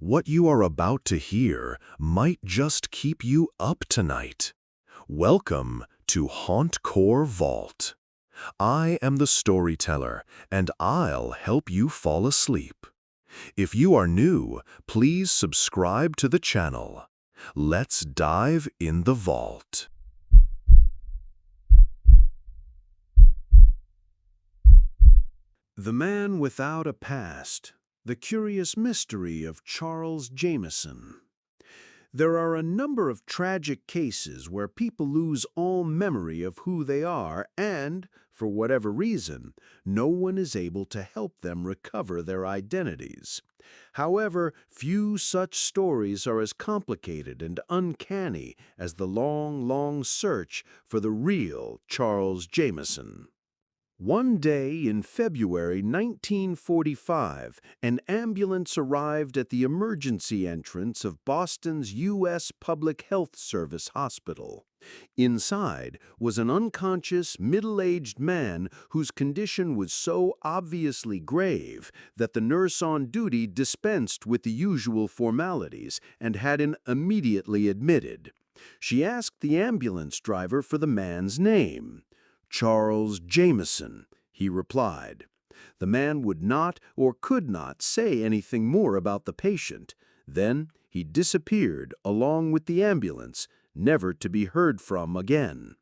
What you are about to hear might just keep you up tonight. Welcome to Hauntcore Vault. I am the storyteller, and I'll help you fall asleep. If you are new, please subscribe to the channel. Let's dive in the vault. The Man Without a Past. The Curious Mystery of Charles Jamison. There are a number of tragic cases where people lose all memory of who they are and, for whatever reason, no one is able to help them recover their identities. However, few such stories are as complicated and uncanny as the long search for the real Charles Jamison. One day in February 1945, an ambulance arrived at the emergency entrance of Boston's U.S. Public Health Service hospital. Inside was an unconscious, middle-aged man whose condition was so obviously grave that the nurse on duty dispensed with the usual formalities and had him immediately admitted. She asked the ambulance driver for the man's name. "Charles Jamison," he replied. The man would not or could not say anything more about the patient. Then he disappeared along with the ambulance, never to be heard from again.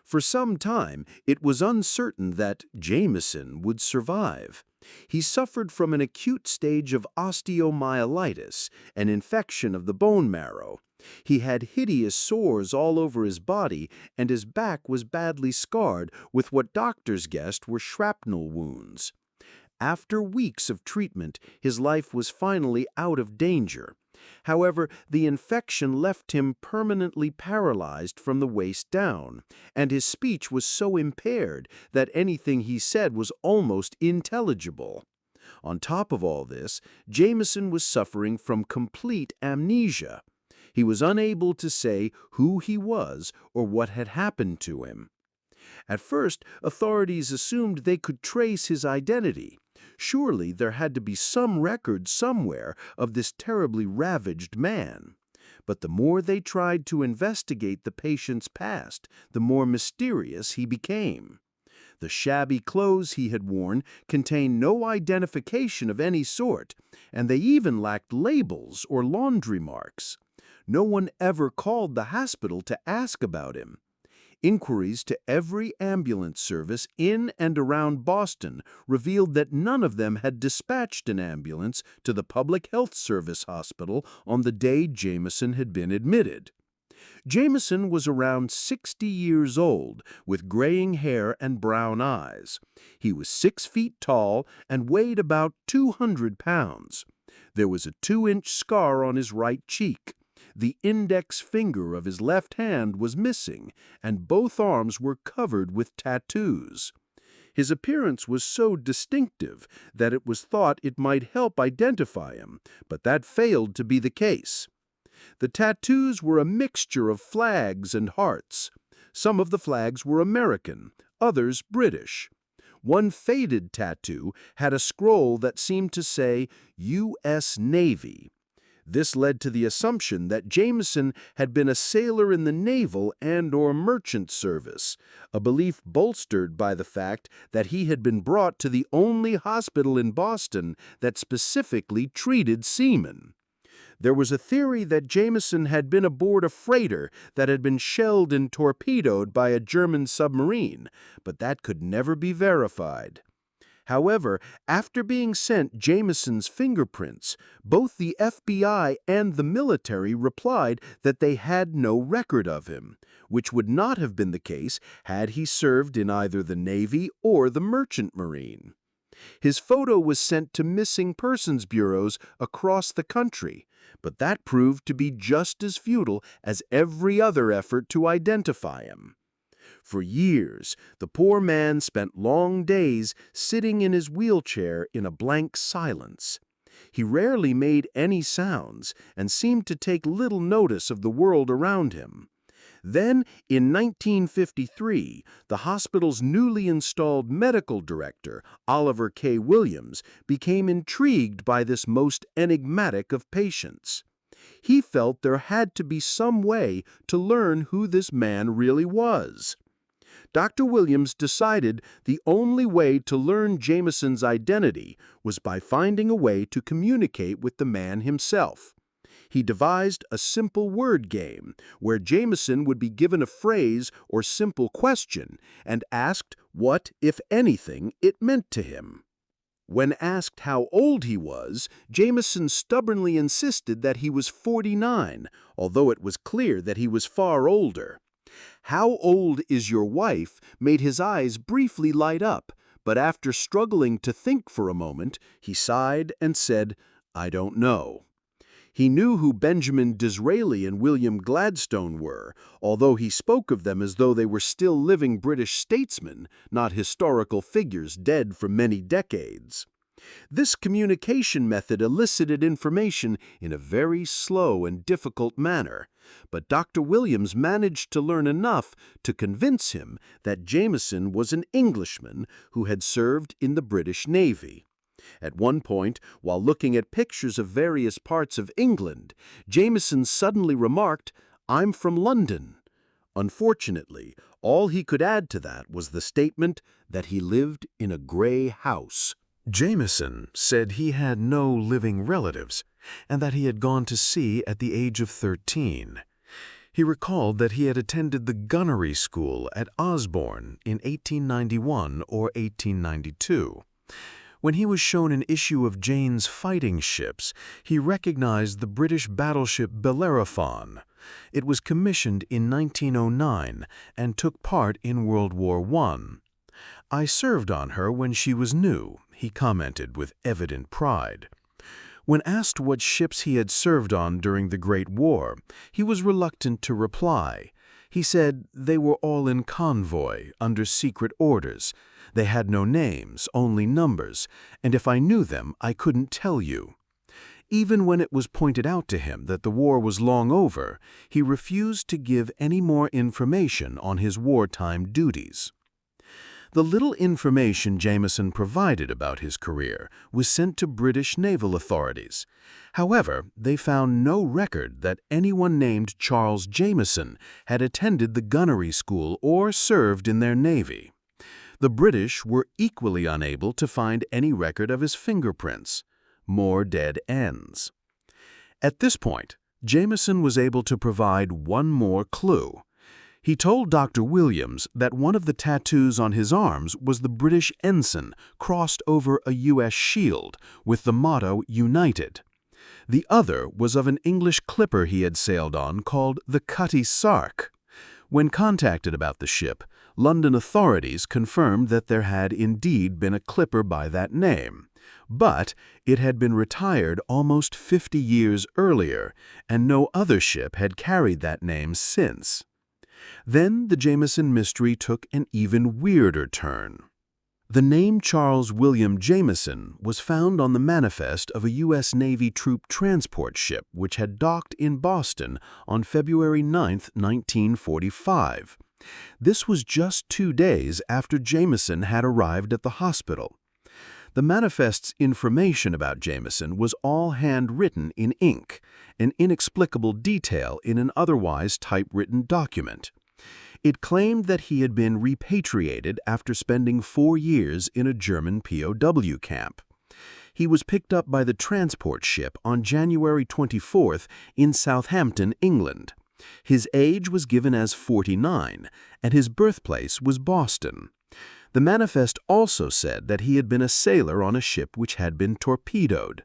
For some time, it was uncertain that Jamison would survive. He suffered from an acute stage of osteomyelitis, an infection of the bone marrow. He had hideous sores all over his body, and his back was badly scarred with what doctors guessed were shrapnel wounds. After weeks of treatment, his life was finally out of danger. However, the infection left him permanently paralyzed from the waist down, and his speech was so impaired that anything he said was almost unintelligible. On top of all this, Jamison was suffering from complete amnesia. He was unable to say who he was or what had happened to him. At first, authorities assumed they could trace his identity. Surely there had to be some record somewhere of this terribly ravaged man. But the more they tried to investigate the patient's past, the more mysterious he became. The shabby clothes he had worn contained no identification of any sort, and they even lacked labels or laundry marks. No one ever called the hospital to ask about him. Inquiries to every ambulance service in and around Boston revealed that none of them had dispatched an ambulance to the Public Health Service hospital on the day Jamison had been admitted. Jamison was around 60 years old, with graying hair and brown eyes. He was 6 feet tall and weighed about 200 pounds. There was a 2-inch scar on his right cheek. The index finger of his left hand was missing, and both arms were covered with tattoos. His appearance was so distinctive that it was thought it might help identify him, but that failed to be the case. The tattoos were a mixture of flags and hearts. Some of the flags were American, others British. One faded tattoo had a scroll that seemed to say U.S. Navy. This led to the assumption that Jamison had been a sailor in the naval and/or merchant service, a belief bolstered by the fact that he had been brought to the only hospital in Boston that specifically treated seamen. There was a theory that Jamison had been aboard a freighter that had been shelled and torpedoed by a German submarine, but that could never be verified. However, after being sent Jamison's fingerprints, both the FBI and the military replied that they had no record of him, which would not have been the case had he served in either the Navy or the Merchant Marine. His photo was sent to missing persons bureaus across the country, but that proved to be just as futile as every other effort to identify him. For years, the poor man spent long days sitting in his wheelchair in a blank silence. He rarely made any sounds and seemed to take little notice of the world around him. Then, in 1953, the hospital's newly installed medical director, Oliver K. Williams, became intrigued by this most enigmatic of patients. He felt there had to be some way to learn who this man really was. Dr. Williams decided the only way to learn Jamison's identity was by finding a way to communicate with the man himself. He devised a simple word game where Jamison would be given a phrase or simple question and asked what, if anything, it meant to him. When asked how old he was, Jamison stubbornly insisted that he was 49, although it was clear that he was far older. "How old is your wife?" made his eyes briefly light up, but after struggling to think for a moment, he sighed and said, "I don't know." He knew who Benjamin Disraeli and William Gladstone were, although he spoke of them as though they were still living British statesmen, not historical figures dead for many decades. This communication method elicited information in a very slow and difficult manner, but Dr. Williams managed to learn enough to convince him that Jamison was an Englishman who had served in the British Navy. At one point, while looking at pictures of various parts of England, Jamison suddenly remarked, "I'm from London." Unfortunately, all he could add to that was the statement that he lived in a gray house. Jamison said he had no living relatives and that he had gone to sea at the age of 13. He recalled that he had attended the gunnery school at Osborne in 1891 or 1892. When he was shown an issue of Jane's fighting ships, he recognized the British battleship Bellerophon. It was commissioned in 1909 and took part in World War I. "I served on her when she was new," he commented with evident pride. When asked what ships he had served on during the Great War, he was reluctant to reply. He said they were all in convoy, under secret orders. They had no names, only numbers, and if I knew them, I couldn't tell you. Even when it was pointed out to him that the war was long over, he refused to give any more information on his wartime duties. The little information Jamison provided about his career was sent to British naval authorities. However, they found no record that anyone named Charles Jamison had attended the gunnery school or served in their navy. The British were equally unable to find any record of his fingerprints. More dead ends. At this point, Jamison was able to provide one more clue. He told Dr. Williams that one of the tattoos on his arms was the British ensign crossed over a U.S. shield with the motto United. The other was of an English clipper he had sailed on called the Cutty Sark. When contacted about the ship, London authorities confirmed that there had indeed been a clipper by that name, but it had been retired almost 50 years earlier, and no other ship had carried that name since. Then the Jamison mystery took an even weirder turn. The name Charles William Jamison was found on the manifest of a U.S. Navy troop transport ship which had docked in Boston on February 9, 1945. This was just 2 days after Jamison had arrived at the hospital. The manifest's information about Jamison was all handwritten in ink, an inexplicable detail in an otherwise typewritten document. It claimed that he had been repatriated after spending 4 years in a German POW camp. He was picked up by the transport ship on January 24th in Southampton, England. His age was given as 49, and his birthplace was Boston. The manifest also said that he had been a sailor on a ship which had been torpedoed.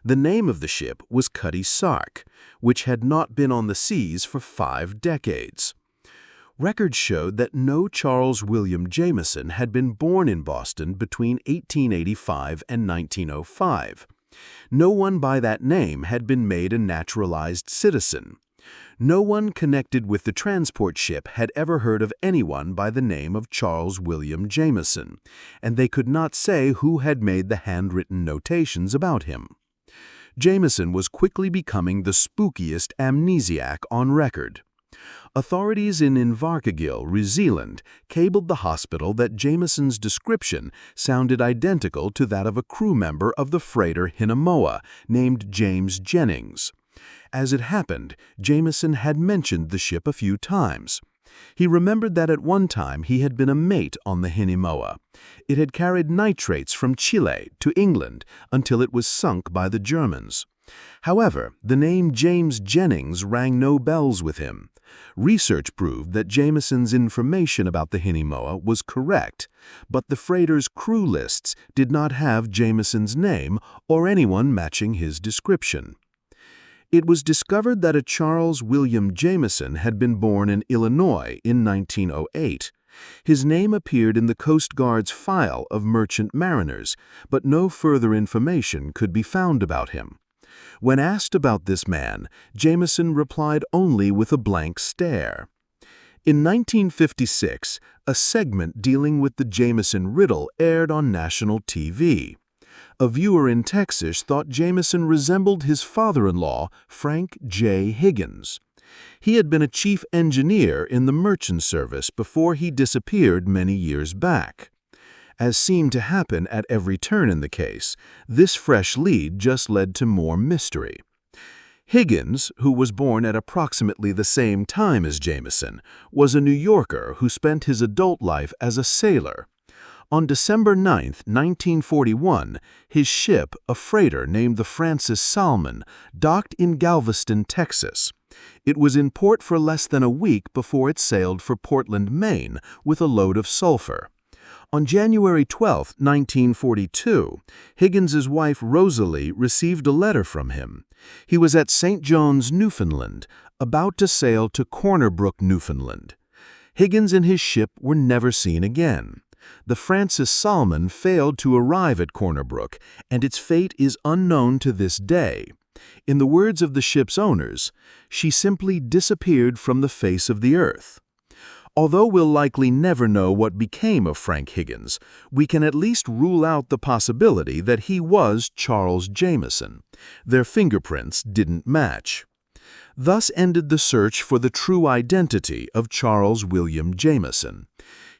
The name of the ship was Cutty Sark, which had not been on the seas for 5 decades. Records showed that no Charles William Jamison had been born in Boston between 1885 and 1905. No one by that name had been made a naturalized citizen. No one connected with the transport ship had ever heard of anyone by the name of Charles William Jamison, and they could not say who had made the handwritten notations about him. Jamison was quickly becoming the spookiest amnesiac on record. Authorities in Invercargill, New Zealand, cabled the hospital that Jamison's description sounded identical to that of a crew member of the freighter Hinamoa named James Jennings. As it happened, Jamison had mentioned the ship a few times. He remembered that at one time he had been a mate on the Hinamoa. It had carried nitrates from Chile to England until it was sunk by the Germans. However, the name James Jennings rang no bells with him. Research proved that Jamison's information about the Hinamoa was correct, but the freighter's crew lists did not have Jamison's name or anyone matching his description. It was discovered that a Charles William Jamison had been born in Illinois in 1908. His name appeared in the Coast Guard's file of merchant mariners, but no further information could be found about him. When asked about this man, Jamison replied only with a blank stare. In 1956, a segment dealing with the Jamison riddle aired on national TV. A viewer in Texas thought Jamison resembled his father-in-law, Frank J. Higgins. He had been a chief engineer in the merchant service before he disappeared many years back. As seemed to happen at every turn in the case, this fresh lead just led to more mystery. Higgins, who was born at approximately the same time as Jamison, was a New Yorker who spent his adult life as a sailor. On December 9, 1941, his ship, a freighter named the Francis Salmon, docked in Galveston, Texas. It was in port for less than a week before it sailed for Portland, Maine, with a load of sulfur. On January 12, 1942, Higgins's wife Rosalie received a letter from him. He was at St. John's, Newfoundland, about to sail to Corner Brook, Newfoundland. Higgins and his ship were never seen again. The Francis Salmon failed to arrive at Corner Brook, and its fate is unknown to this day. In the words of the ship's owners, she simply disappeared from the face of the earth. Although we'll likely never know what became of Frank Higgins, we can at least rule out the possibility that he was Charles Jamison. Their fingerprints didn't match. Thus ended the search for the true identity of Charles William Jamison.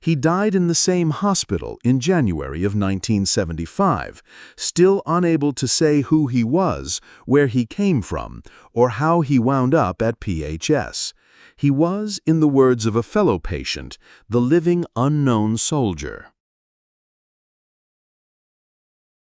He died in the same hospital in January of 1975, still unable to say who he was, where he came from, or how he wound up at PHS. He was, in the words of a fellow patient, the living unknown soldier.